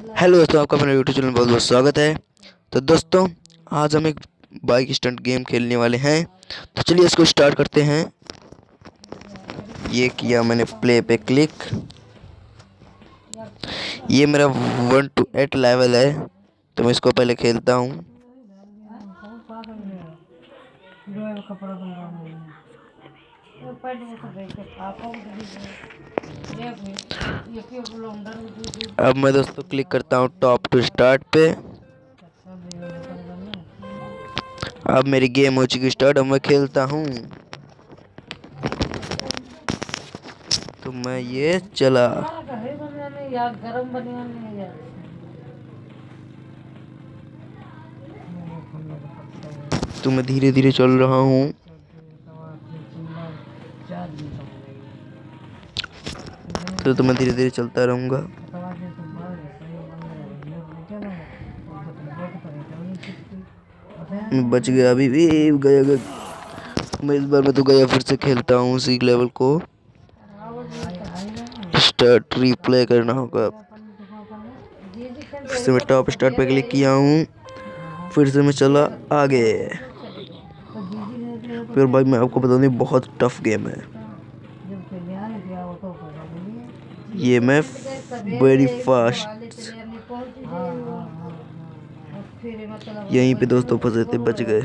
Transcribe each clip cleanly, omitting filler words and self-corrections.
Hello दोस्तों, आपका मेरे यूट्यूब चैनल में बहुत बहुत स्वागत है। तो दोस्तों, आज हम एक बाइक स्टंट गेम खेलने वाले हैं। तो चलिए इसको स्टार्ट करते हैं। ये किया मैंने प्ले पे क्लिक। ये मेरा 1 to 8 लेवल है, तो मैं इसको पहले खेलता हूँ। अब मैं दोस्तों क्लिक करता हूँ टॉप टू स्टार्ट पे। अब मेरी गेम हो चुकी स्टार्ट। अब मैं खेलता हूँ। तो मैं ये चला। तो मैं धीरे धीरे चल रहा हूँ। तो मैं धीरे धीरे चलता रहूँगा। मैं बच गया, अभी भी गया। मैं इस बार मैं तो गया, फिर से खेलता हूँ उसी लेवल को। स्टार्ट रिप्ले करना होगा। फिर से मैं टॉप स्टार्ट पे क्लिक किया हूँ। फिर से मैं चला आगे। फिर भाई मैं आपको बता दूँ, बहुत टफ गेम है ये। मैं वेरी फास्ट यहीं पे दोस्तों फंसे थे, बच गए।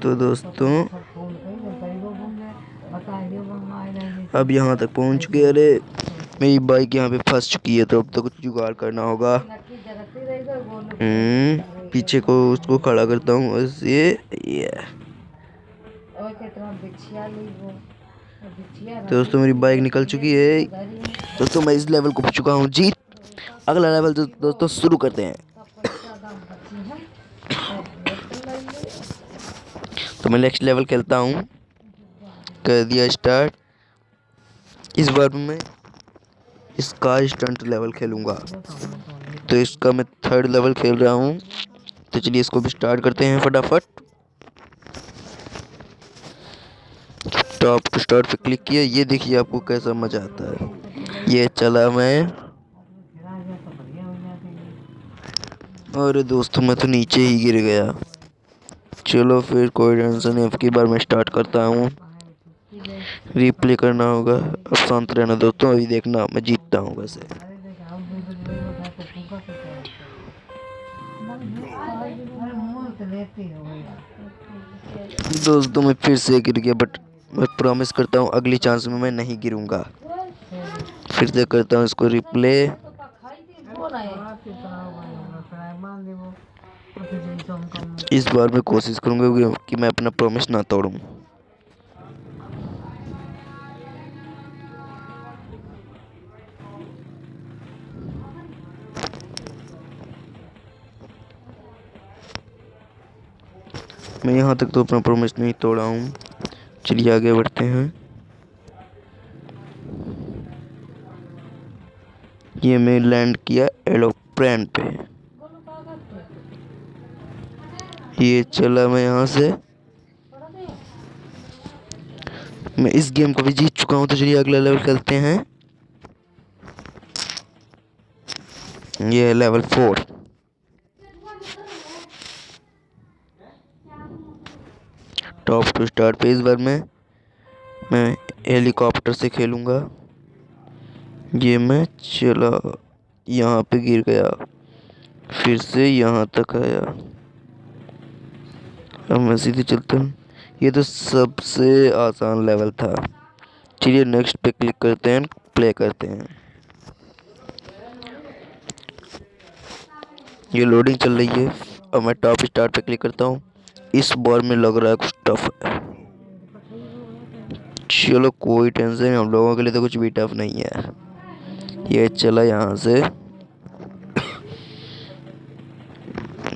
तो दोस्तों अब यहाँ तक पहुँच गए। अरे मेरी बाइक यहाँ पे फंस चुकी है, तो अब तो कुछ जुगाड़ करना होगा। पीछे को उसको खड़ा करता हूँ ये। दोस्तों मेरी बाइक निकल चुकी है। दोस्तों मैं इस लेवल को पहुंच चुका हूँ जीत। अगला लेवल दोस्तों शुरू करते हैं। तो मैं नेक्स्ट लेवल खेलता हूँ। कर दिया स्टार्ट। इस बार मैं इसका स्टंट लेवल खेलूंगा। तो इसका मैं 3rd लेवल खेल रहा हूँ। तो चलिए इसको भी स्टार्ट करते हैं फटाफट। टॉप टू स्टार्ट पे क्लिक किया। ये देखिए आपको कैसा मजा आता है। ये चला मैं। अरे दोस्तों मैं तो नीचे ही गिर गया। चलो फिर कोई टेंशन नहीं, अब की बार मैं स्टार्ट करता हूँ। रिप्ले करना होगा। अब शांत रहना दोस्तों, अभी देखना मैं जीतता हूँ वैसे। दोस्तों मैं फिर से गिर गया, बट मैं प्रॉमिस करता हूँ अगली चांस में मैं नहीं गिरूंगा। फिर से करता हूँ इसको रिप्ले। इस बार मैं कोशिश करूंगा कि मैं अपना प्रॉमिस ना तोड़ूं। मैं यहाँ तक तो अपना प्रॉमिस नहीं तोड़ा हूँ। चलिए आगे बढ़ते हैं। ये मैं लैंड किया एरोप्लेन पे। ये चला मैं यहाँ से। मैं इस गेम को भी जीत चुका हूँ। तो चलिए अगला लेवल खेलते हैं। ये है लेवल 4। टॉप टू स्टार्ट पे इस बार मैं हेलीकॉप्टर से खेलूंगा। ये मैं चला, यहाँ पे गिर गया, फिर से यहाँ तक आया। अब मैं सीधे चलता हूँ। ये तो सबसे आसान लेवल था। चलिए नेक्स्ट पे क्लिक करते हैं, प्ले करते हैं। ये लोडिंग चल रही है। अब मैं टॉप स्टार्ट पे क्लिक करता हूँ। इस बार में लग रहा है कुछ टफ है। चलो कोई टेंशन नहीं, हम लोगों के लिए तो कुछ भी टफ नहीं है। ये चला यहाँ से।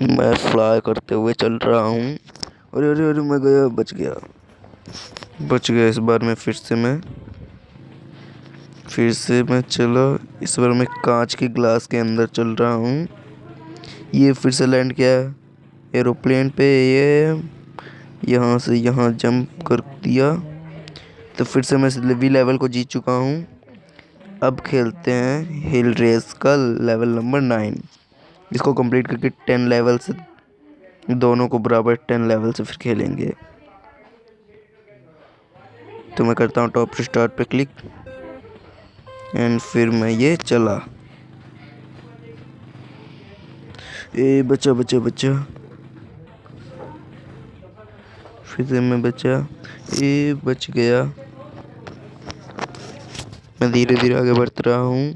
मैं फ्लाई करते हुए चल रहा हूँ। अरे अरे अरे मैं गया, बच गया इस बार में। फिर से मैं चला। इस बार मैं कांच के ग्लास के अंदर चल रहा हूँ। ये फिर से लैंड किया एरोप्लेन पे। ये यहाँ से यहाँ जंप कर दिया। तो फिर से मैं भी लेवल को जीत चुका हूँ। अब खेलते हैं हिल रेस का लेवल नंबर 9। इसको कंप्लीट करके 10 लेवल से दोनों को बराबर 10 लेवल से फिर खेलेंगे। तो मैं करता हूँ टॉप टू स्टार्ट पे क्लिक एंड फिर मैं ये चला। ए बचा बचा बचा, फिर से मैं बचा, ए बच गया। मैं धीरे धीरे आगे बढ़ रहा हूँ।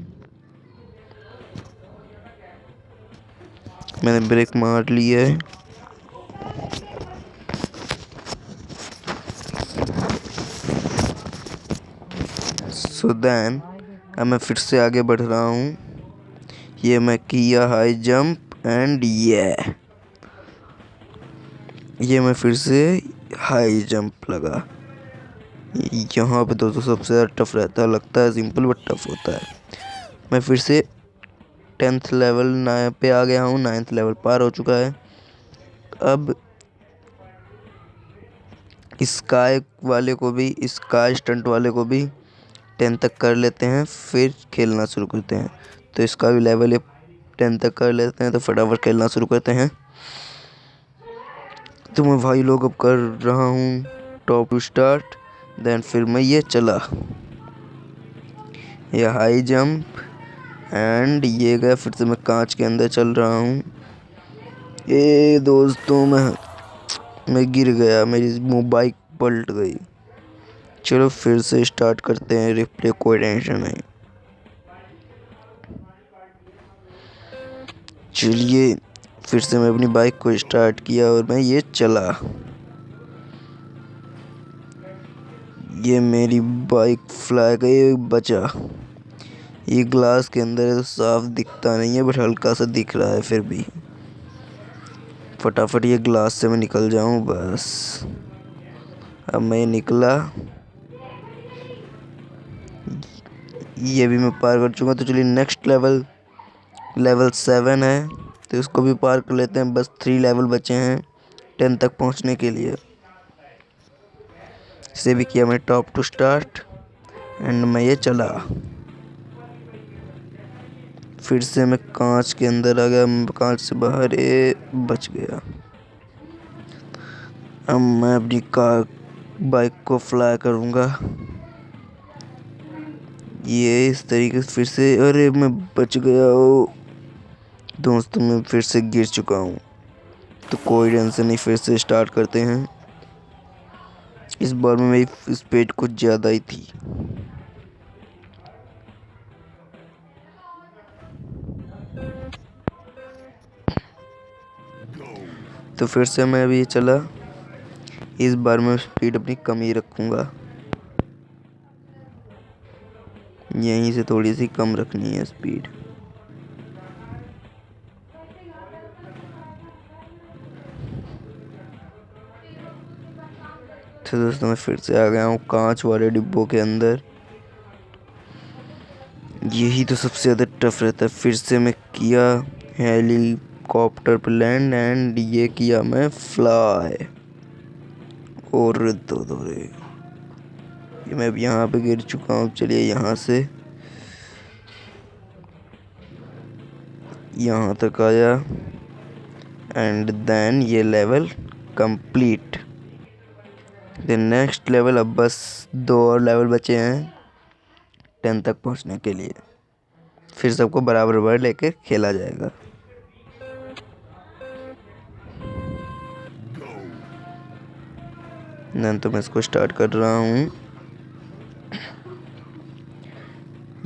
मैंने ब्रेक मार लिया है। सो देन अब मैं फिर से आगे बढ़ रहा हूँ। ये मैं किया हाई जंप एंड ये मैं फिर से हाई जंप लगा। यहाँ पे दोस्तों सबसे ज़्यादा टफ रहता है, लगता है सिंपल बट टफ होता है। मैं फिर से 10th लेवल पे आ गया हूँ, 9th लेवल पार हो चुका है। अब स्काई स्टंट वाले को भी 10 तक कर लेते हैं, फिर खेलना शुरू करते हैं। तो इसका भी लेवल 10 तक कर लेते हैं, तो फटाफट खेलना शुरू करते हैं। तो मैं भाई लोग अब कर रहा हूँ टॉप टू स्टार्ट। देन फिर मैं ये चला, ये हाई जंप एंड ये गया। फिर से मैं कांच के अंदर चल रहा हूँ। ये दोस्तों मैं गिर गया, मेरी बाइक पलट गई। चलो फिर से स्टार्ट करते हैं रिप्ले, कोई टेंशन नहीं। चलिए फिर से मैं अपनी बाइक को स्टार्ट किया और मैं ये चला। ये मेरी बाइक फ्लाई गई, बचा। ये ग्लास के अंदर है तो साफ दिखता नहीं है, बट हल्का सा दिख रहा है। फिर भी फटाफट ये ग्लास से मैं निकल जाऊं बस। अब मैं निकला, ये भी मैं पार कर चुका। तो चलिए नेक्स्ट लेवल 7 है, तो इसको भी पार कर लेते हैं। बस 3 लेवल बचे हैं 10 तक पहुंचने के लिए। इसे भी किया मैं टॉप टू स्टार्ट एंड मैं ये चला। फिर से मैं कांच के अंदर आ गया, कांच से बाहर बच गया। अब मैं अपनी बाइक को फ्लाई करूँगा, ये इस तरीके से। फिर से अरे मैं बच गया। दोस्तों मैं फिर से गिर चुका हूँ, तो कोई टेंशन नहीं, फिर से स्टार्ट करते हैं। इस बार में मेरी स्पीड कुछ ज़्यादा ही थी। तो फिर से मैं अभी चला। इस बार मैं स्पीड अपनी कम ही रखूँगा, यहीं से थोड़ी सी कम रखनी है स्पीड। तो दोस्तों मैं फिर से आ गया हूँ कांच वाले डिब्बों के अंदर। यही तो सबसे ज़्यादा टफ रहता है। फिर से मैं किया हेलीकॉप्टर पर लैंड एंड ये किया मैं फ्लाई। और दो रे, ये मैं अब यहाँ पे गिर चुका हूँ। चलिए यहाँ से यहाँ तक आया एंड देन ये level complete. Then next level, अब बस 2 और लेवल बचे हैं 10 तक पहुँचने के लिए। फिर सबको बराबर बराबर लेके खेला जाएगा। देन तो मैं इसको स्टार्ट कर रहा हूँ।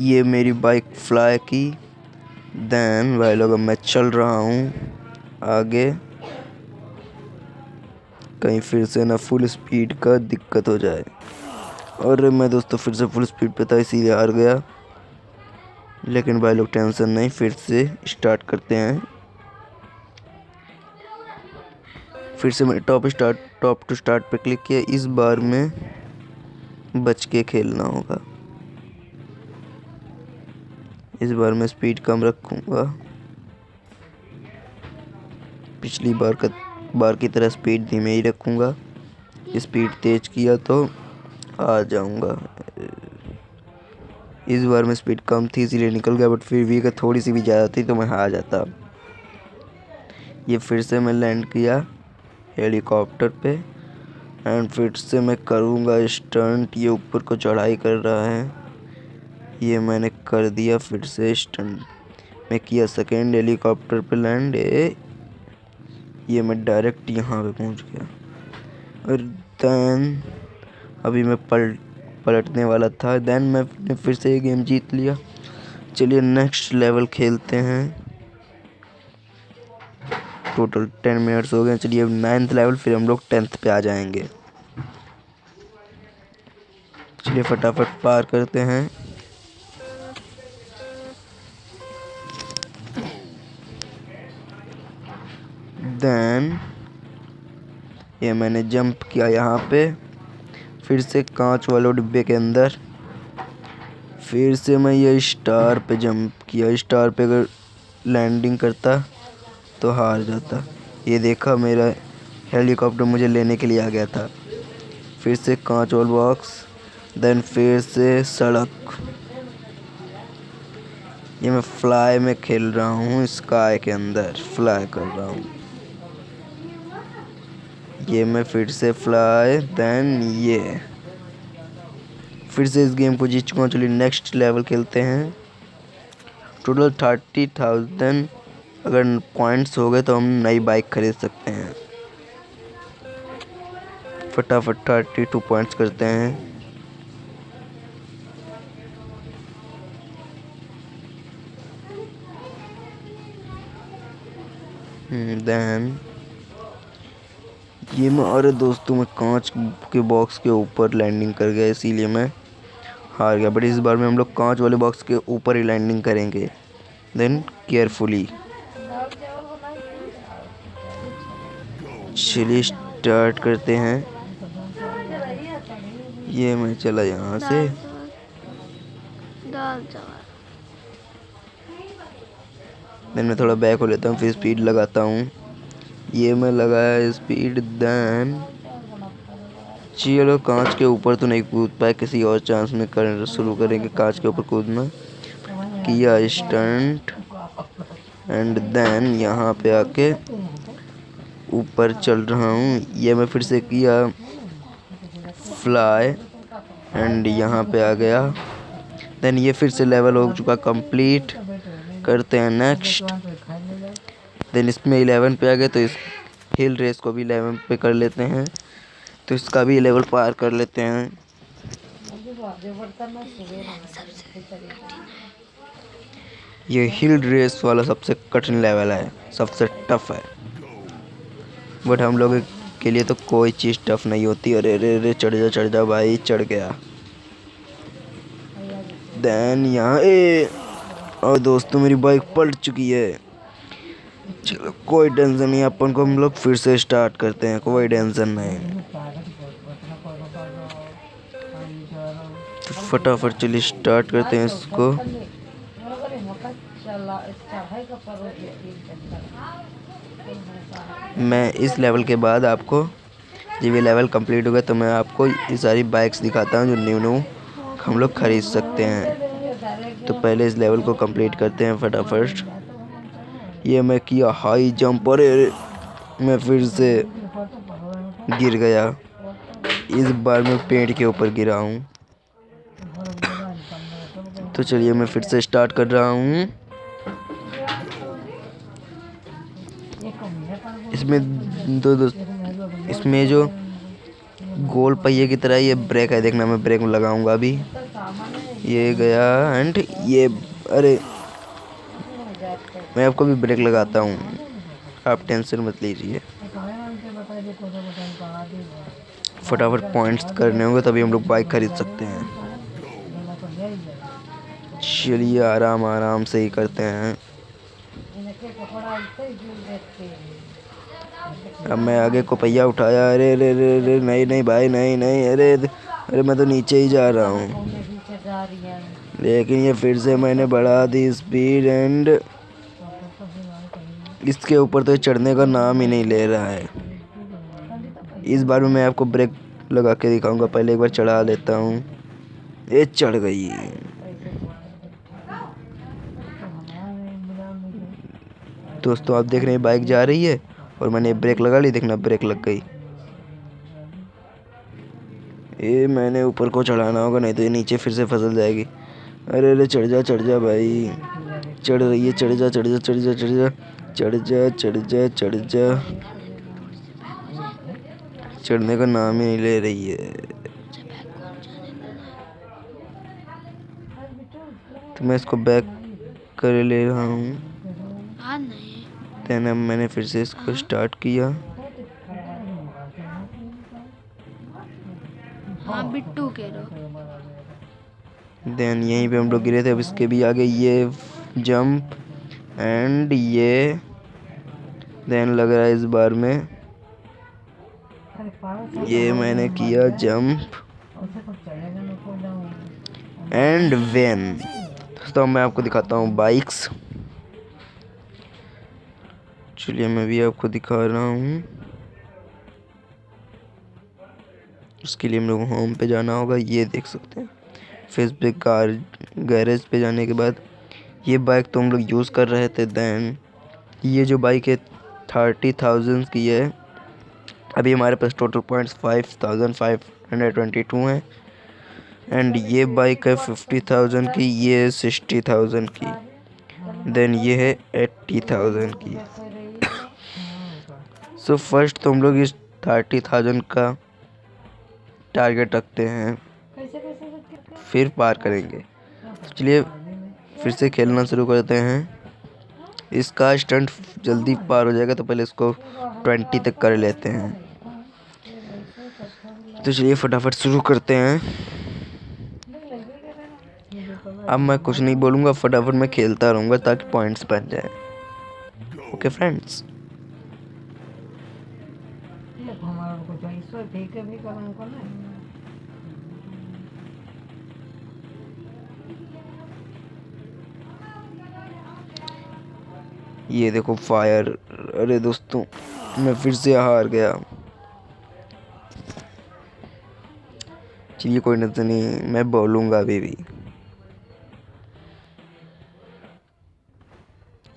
ये मेरी बाइक फ्लाई की। देन भाई लोग अब मैं चल रहा हूँ आगे, कहीं फिर से ना फुल स्पीड का दिक्कत हो जाए। और मैं दोस्तों फिर से फुल स्पीड पे था, इसीलिए हार गया। लेकिन भाई लोग टेंशन नहीं, फिर से स्टार्ट करते हैं। फिर से मैंने टॉप टू स्टार्ट पे क्लिक किया। इस बार में बच के खेलना होगा। इस बार मैं स्पीड कम रखूँगा, पिछली बार की तरह स्पीड धीमे ही रखूँगा। स्पीड तेज किया तो आ जाऊँगा। इस बार में स्पीड कम थी इसीलिए निकल गया, बट फिर भी अगर थोड़ी सी भी ज़्यादा थी तो मैं हार जाता। ये फिर से मैं लैंड किया हेलीकॉप्टर पे एंड फिर से मैं करूँगा स्टंट। ये ऊपर को चढ़ाई कर रहा है, ये मैंने कर दिया फिर से स्टंट। मैं किया सेकेंड हेलीकॉप्टर पे लैंड, ये मैं डायरेक्ट यहाँ पे पहुँच गया। और देन अभी मैं पलटने वाला था, देन मैं फिर से ये गेम जीत लिया। चलिए नेक्स्ट लेवल खेलते हैं। टोटल 10 मिनट्स हो गए। चलिए अब 9th लेवल, फिर हम लोग 10th पे आ जाएंगे। चलिए फटाफट पार करते हैं। देन ये मैंने जंप किया यहाँ पे, फिर से कांच वाले डिब्बे के अंदर। फिर से मैं ये स्टार पे जंप किया, स्टार पे अगर लैंडिंग करता तो हार जाता। ये देखा मेरा हेलीकॉप्टर मुझे लेने के लिए आ गया था। फिर से कांच वाला बॉक्स, देन फिर से सड़क। ये मैं फ्लाई में खेल रहा हूँ, स्काई के अंदर फ्लाई कर रहा हूँ। ये मैं फिर से फ्लाई, देन ये फिर से इस गेम को जीत चुका हूँ। चलिए नेक्स्ट लेवल खेलते हैं। टोटल 30,000 अगर पॉइंट्स हो गए तो हम नई बाइक खरीद सकते हैं। फटाफट 32 पॉइंट्स करते हैं। देन ये मैं, अरे दोस्तों मैं कांच के बॉक्स के ऊपर लैंडिंग कर गया इसीलिए मैं हार गया। बट इस बार में हम लोग कांच वाले बॉक्स के ऊपर ही लैंडिंग करेंगे, देन केयरफुली। चलिए स्टार्ट करते हैं। ये मैं चला यहाँ से, देन मैं थोड़ा बैक हो लेता हूँ, फिर स्पीड लगाता हूँ। ये मैं लगाया स्पीड, देन चलो कांच के ऊपर तो नहीं कूद पाए, किसी और चांस में कर शुरू करेंगे कांच के ऊपर कूदना। किया स्टंट एंड देन यहाँ पे आके ऊपर चल रहा हूँ। ये मैं फिर से किया फ्लाई एंड यहाँ पे आ गया। देन ये फिर से लेवल हो चुका कंप्लीट। करते हैं नेक्स्ट। देन इसमें 11 पे आ गए तो इस हिल रेस को भी 11 पे कर लेते हैं, तो इसका भी लेवल पार कर लेते हैं। ये हिल रेस वाला सबसे कठिन लेवल है, सबसे टफ है, बट हम लोगों के लिए तो कोई चीज़ टफ नहीं होती। अरे अरे अरे चढ़ जा भाई, चढ़ गया। देन यहाँ और दोस्तों मेरी बाइक पलट चुकी है। चलो कोई टेंशन नहीं, अपन को हम लोग फिर से स्टार्ट करते हैं, कोई टेंशन नहीं। तो फटाफट चलिए स्टार्ट करते हैं इसको। मैं इस लेवल के बाद आपको, जब ये लेवल कंप्लीट हो गया तो मैं आपको ये सारी बाइक्स दिखाता हूँ जो न्यू हम लोग खरीद सकते हैं। तो पहले इस लेवल को कंप्लीट करते हैं फटाफट। ये मैं किया हाई जंप, अरे मैं फिर से गिर गया। इस बार मैं पेड़ के ऊपर गिरा हूँ। तो चलिए मैं फिर से स्टार्ट कर रहा हूँ। इसमें इसमें जो गोल पहिए की तरह ये ब्रेक है, देखना मैं ब्रेक में लगाऊंगा अभी। ये गया एंड ये, अरे मैं आपको भी ब्रेक लगाता हूँ, आप टेंशन मत लीजिए। फटाफट पॉइंट्स करने होंगे तभी हम लोग बाइक खरीद सकते हैं। चलिए आराम आराम से ही करते हैं। अब मैं आगे को पहिया उठाया, अरे अरे अरे अरे नहीं नहीं भाई, नहीं नहीं, अरे अरे मैं तो नीचे ही जा रहा हूँ। लेकिन ये फिर से मैंने बढ़ा दी स्पीड एंड इसके ऊपर तो चढ़ने का नाम ही नहीं ले रहा है। इस बार में मैं आपको ब्रेक लगा के दिखाऊंगा, पहले एक बार चढ़ा लेता हूँ। ये चढ़ गई। दोस्तों आप देख रहे हैं बाइक जा रही है और मैंने ब्रेक लगा ली, देखना ब्रेक लग गई। ये मैंने ऊपर को चढ़ाना होगा, नहीं तो ये नीचे फिर से फिसल जाएगी। अरे अरे चढ़ जा भाई, चढ़ रही है, चढ़ जा चढ़ जा चढ़ जा चढ़ जा चढ़ जा चढ़ जा चढ़ जा। चढ़ने का नाम ही नहीं ले रही है। तो मैं इसको बैक कर ले रहा हूँ। देन अब मैंने फिर से इसको स्टार्ट किया। हाँ बिट्टू के देन यहीं पे हम लोग गिरे थे। अब इसके भी आगे ये जंप एंड ये देन लग रहा है इस बार में ये मैंने किया जंप एंड वेन। तो मैं आपको दिखाता हूँ बाइक्स। चलिए मैं भी आपको दिखा रहा हूँ। उसके लिए हम लोग होम पे जाना होगा, ये देख सकते हैं। फिर पे कार गैरेज पे जाने के बाद ये बाइक तो हम लोग यूज़ कर रहे थे। देन ये जो बाइक है 30,000 की है। अभी हमारे पास टोटल पॉइंट्स 5,522 हैं। एंड ये बाइक है 50,000 की, ये है 60,000 की, देन ये है 80,000 की। सो फर्स्ट तो हम लोग इस 30,000 का टारगेट रखते हैं, फिर पार करेंगे। चलिए फिर से खेलना शुरू करते हैं। इसका स्टंट जल्दी पार हो जाएगा तो पहले इसको 20 तक कर लेते हैं। तो चलिए फटाफट शुरू करते हैं। अब मैं कुछ नहीं बोलूँगा, फटाफट मैं खेलता रहूँगा ताकि पॉइंट्स बन जाए। Okay friends. ये देखो फायर। अरे दोस्तों मैं फिर से हार गया। चलिए कोई टेंशन नहीं, मैं बोलूँगा अभी भी।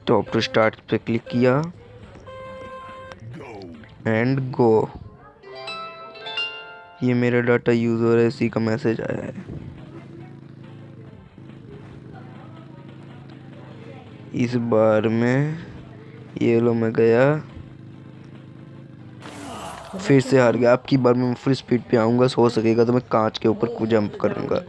टॉप टू स्टार्ट पे क्लिक किया एंड गो। ये मेरा डाटा यूज हो रहा है, इसी का मैसेज आया है। इस बार में ये लो मैं गया, फिर से हार गया। आपकी बार में मैं फुल स्पीड पे आऊँगा, हो सकेगा तो मैं कांच के ऊपर जंप करूँगा।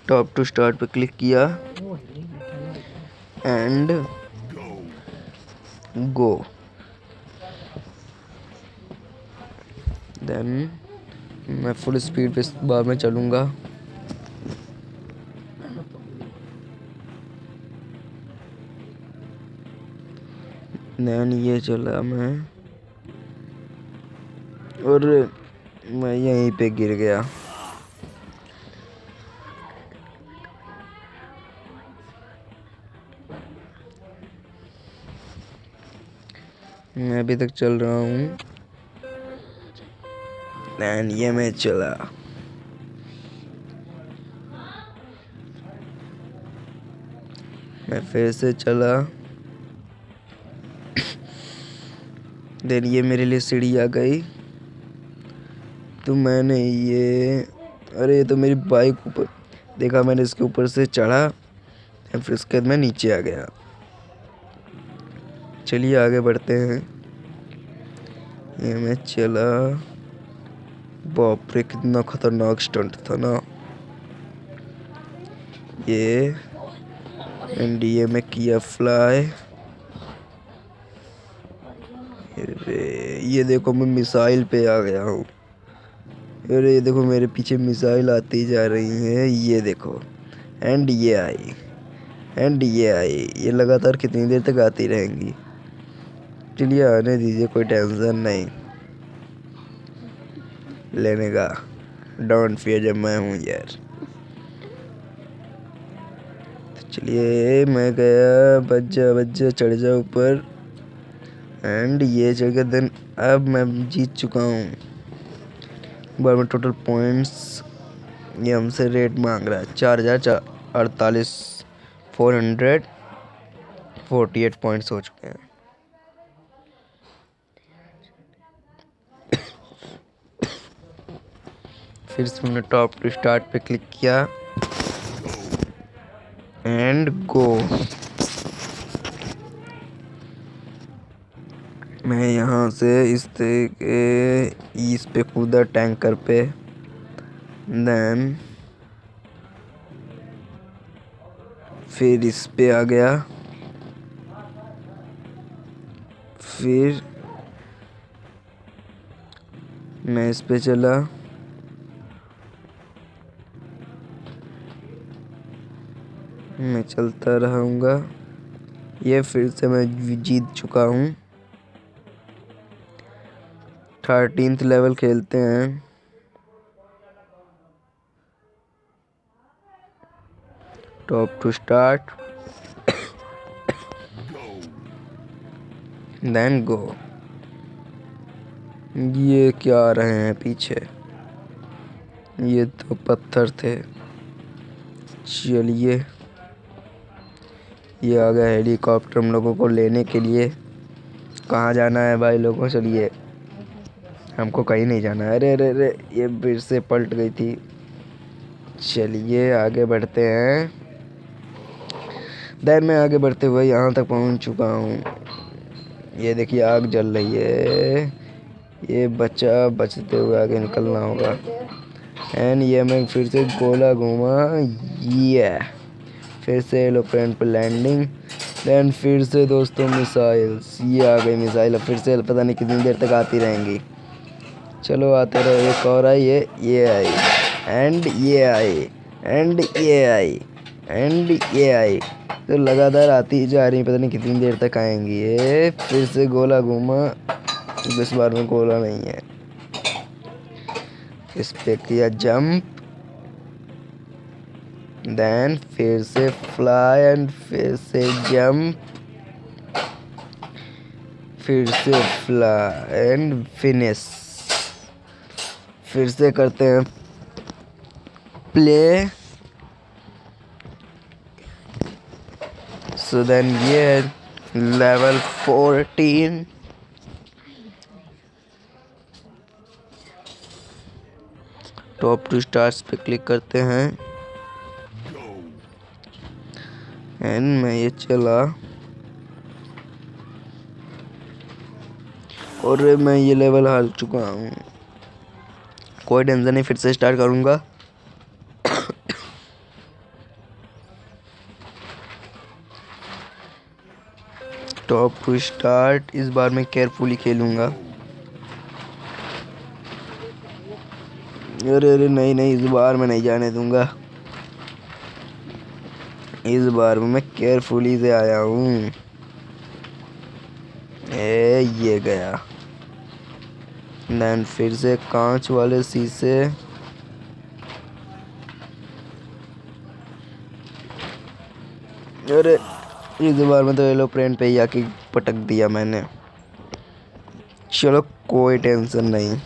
टॉप टू स्टार्ट पे क्लिक किया एंड गो। देन मैं फुल स्पीड पे इस बार में चलूँगा। देन ये चला मैं और मैं यहीं पे गिर गया। मैं अभी तक चल रहा हूँ। देन ये मैं चला। मैं फिर से चला। देन ये मेरे लिए सीढ़ी आ गई, तो मैंने ये अरे ये तो मेरी बाइक ऊपर देखा, मैंने इसके ऊपर से चढ़ा, फिर उसके बाद मैं नीचे आ गया। चलिए आगे बढ़ते हैं। ये मैं चला। बाप रे कितना खतरनाक स्टंट था ना ये। एंड ये मैं किया फ्लाई। अरे ये देखो मैं मिसाइल पे आ गया हूँ। अरे ये देखो मेरे पीछे मिसाइल आती जा रही है, ये देखो। एंड ये आई, एंड ये आई। ये लगातार कितनी देर तक आती रहेंगी। चलिए आने दीजिए, कोई टेंशन नहीं लेने का। डोंट फियर, जब मैं हूँ यार। तो चलिए मैं गया, बच जा चढ़ जा ऊपर। एंड ये चढ़ गया। देन अब मैं जीत चुका हूँ। बार में टोटल पॉइंट्स ये हमसे रेट मांग रहा है 4048 448 पॉइंट्स हो चुके हैं। फिर से हमने टॉप टू स्टार्ट पे क्लिक किया एंड गो। मैं यहाँ से इस पे कूदा टैंकर पे, देन फिर इस पे आ गया, फिर मैं इस पे चला, मैं चलता रहूँगा। ये फिर से मैं जीत चुका हूँ। 13th लेवल खेलते हैं। Tap to start then go. ये क्या आ रहे हैं पीछे? ये तो पत्थर थे। चलिए, ये आ गया हेलीकॉप्टर हम लोगों को लेने के लिए। कहाँ जाना है भाई लोगों? चलिए, हमको कहीं नहीं जाना है। अरे अरे अरे, ये फिर से पलट गई थी। चलिए आगे बढ़ते हैं। देन मैं आगे बढ़ते हुए यहाँ तक पहुँच चुका हूँ। ये देखिए आग जल रही है। ये बच्चा बचते हुए आगे निकलना होगा। एंड ये मैं फिर से गोला घूमा, ये फिर से एरोप्लेन पर लैंडिंग। देन फिर से दोस्तों मिसाइल्स, ये आ गई मिसाइल। फिर से पता नहीं कितनी देर तक आती रहेंगी। चलो आते रहो। एक और आई, ये आई एंड ये आई एंड ये आई एंड ये आई। तो लगातार आती ही जा रही, पता नहीं कितनी देर तक आएंगी। ये फिर से गोला घूमा, इस बार में गोला नहीं है। इस पे किया जंप, देन फिर से फ्लाई एंड फिर से जंप, फिर से फ्लाई एंड फिनिश। फिर से करते हैं प्ले। सो देन ये लेवल 14। टॉप टू स्टार्स पे क्लिक करते हैं एंड मैं ये चला और मैं ये लेवल हार चुका हूँ। कोई टेंशन नहीं, फिर से स्टार्ट करूँगा। टॉप टू स्टार्ट, इस बार मैं केयरफुली खेलूँगा। अरे अरे नहीं नहीं, इस बार मैं नहीं जाने दूंगा। इस बार मैं केयरफुली से आया हूँ। ये गया। देन फिर से कांच वाले शीशे, अरे इस बार में तो एरोप्लेन पे ही आके पटक दिया मैंने। चलो कोई टेंशन नहीं।